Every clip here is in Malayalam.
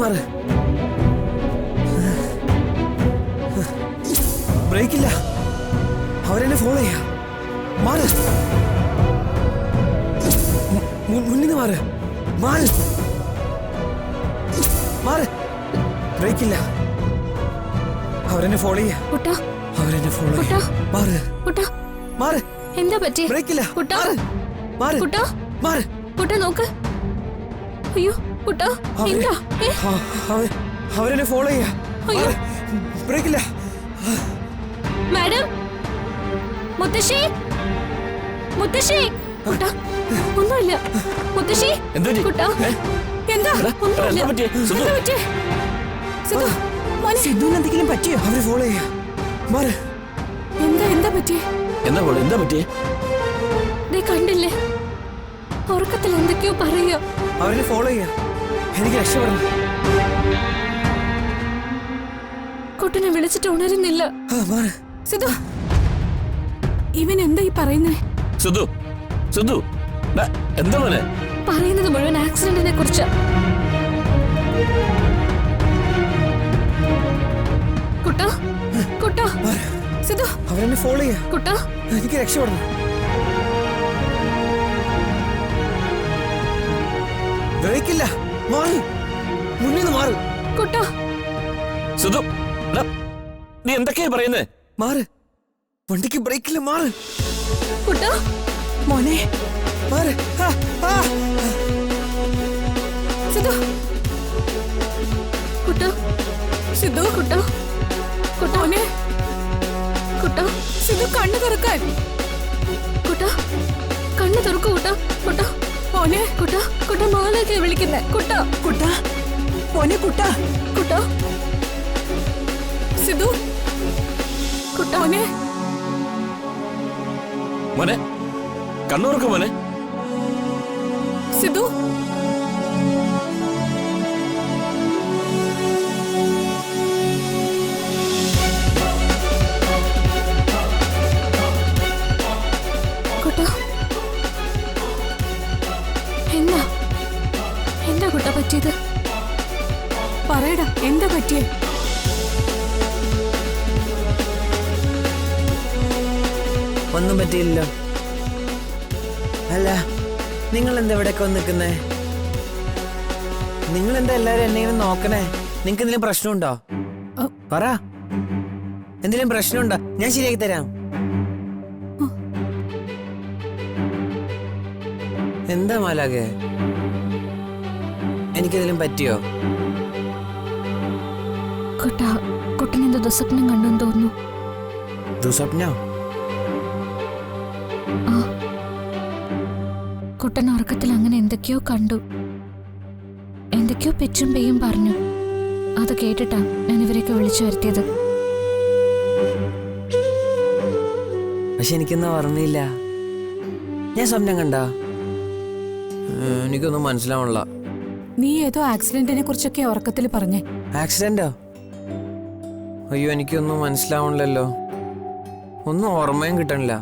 മാറ്. ബ്രേക്കില്ല. അവരെന്നെ ഫോളോ ചെയ്യാ. മാറ്. മുന്നിന്ന് മാറ്. മാറ്. മാറ്. ബ്രേക്കില്ല. അവരെന്നെ ഫോളോ ചെയ്യാ. അവരെന്നെ ഫോളോ ചെയ്യാ. മാറ്. മാറ്. എന്താ പറ്റി? ബ്രേക്കില്ല. മാറ്. മാറ്. നോക്ക്. അയ്യോ കുട്ടാ, എന്താ? അവരെന്നെ ഫോളോ ചെയ്യാ. ബ്രേക്കില്ല. മാഡം, മുത്തശ്ശി, കുട്ടാ, ഒന്നുമില്ല. മുത്തശ്ശി, കുട്ടാ, എന്താ? ഒന്നുമില്ല. സിദ്ധുവിന് എന്തെങ്കിലും പറ്റിയോ? അവരെ ഫോളോ ചെയ്യാ. മാറ്. എന്താ പറ്റിയേ? എന്താ പറ്റിയേ? കണ്ടില്ലേ, ഉറക്കത്തിൽ എന്തൊക്കെയോ പറയാ. അവരെ ഫോളോ ചെയ്യാ. എനിക്ക് രക്ഷപ്പെടണം. കുട്ടനെ വിളിച്ചിട്ട് ഉണരുന്നില്ല. സിദ്ധു, ഇവൻ എന്താ ഈ പറയുന്നേ? സിദ്ധു എന്താ മോനെ പറയുന്നത്? മുഴുവൻ ആക്സിഡന്റിനെ കുറിച്ച്. കുട്ടാ, സിദ്ധു, അവരെന്നെ ഫോളോ ചെയ്യാ. കുട്ടാ, എനിക്ക് രക്ഷപ്പെടണം. ബ്രേക്കില്ല. മാറ്. മുന്നിന്ന് മാറ്. കുട്ടാ. സിദ്ധു, നീ എന്തൊക്കെയാ പറയുന്നേ? മാറ്. വണ്ടിക്ക് ബ്രേക്കില്ല. മാറ്. കുട്ടാ, മോനെ, മാറ്. സിദ്ധു, കുട്ടാ, സിദ്ധു, കുട്ടാ, മോനെ, കുട്ടാ, സിദ്ധു കണ്ണു തുറക്കാൻ. കണ്ണു തുറക്കൂ. കുട്ടാ, മോനെ, കുട്ടാ, മാലയൊക്കെ വിളിക്കുന്നേ. കുട്ടാ, മോനെ, കുട്ടാ, സിദ്ധു, മോനെ, മോനെ കണ്ണൂർക്ക് മോനെ. സിദ്ധു, എന്താ കുട്ടാ പറ്റിയത്? പറയടാ, എന്താ പറ്റിയേ? ഒന്നും പറ്റിയില്ലല്ലോ. അല്ല, നിങ്ങൾ എന്താ ഇവിടെയൊക്കെ വന്നിക്കുന്നേ? നിങ്ങൾ എന്താ എല്ലാരും എന്നെ ഇങ്ങനെ നോക്കണേ? നിങ്ങൾക്ക് എന്തെങ്കിലും പ്രശ്നമുണ്ടോ? പറ. എന്തെങ്കിലും പ്രശ്നമുണ്ടോ? ഞാൻ ശരിയാക്കി തരാം. എന്താ മാലാകെ, എനിക്കെന്തെങ്കിലും പറ്റിയോ? കുട്ടനെന്തോ ദുസ്വപ്നം കണ്ടെന്ന് തോന്നുന്നു. ദുസ്വപ്നോ? കുട്ടൻ ഉറക്കത്തിൽ അങ്ങനെ എന്തൊക്കെയോ കണ്ടു. എന്തൊക്കെയോ പെച്ചും പെയ്യും പറഞ്ഞു. അത് കേട്ടിട്ടാ ഞാൻ ഇവരെയൊക്കെ വിളിച്ചു വരുത്തിയത്. പക്ഷെ എനിക്കൊന്നും ഓർമ്മയില്ല. ഞാൻ സ്വപ്നം കണ്ട? എനിക്കൊന്നും മനസ്സിലാവണില്ല. നീ ഏതോ ആക്സിഡന്റിനെ കുറിച്ചൊക്കെ ഉറക്കത്തിൽ പറഞ്ഞേ. ആക്സിഡന്റോ? അയ്യോ, എനിക്കൊന്നും മനസ്സിലാവണില്ലല്ലോ. ഒന്നും ഓർമ്മയും കിട്ടണില്ല.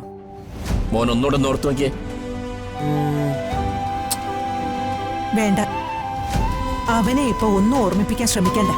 മോൻ ഒന്നുകൂടെ ഓർത്തു നോക്കിയേ. വേണ്ട, അവനെ ഇപ്പൊ ഒന്നും ഓർമ്മിപ്പിക്കാൻ ശ്രമിക്കണ്ട.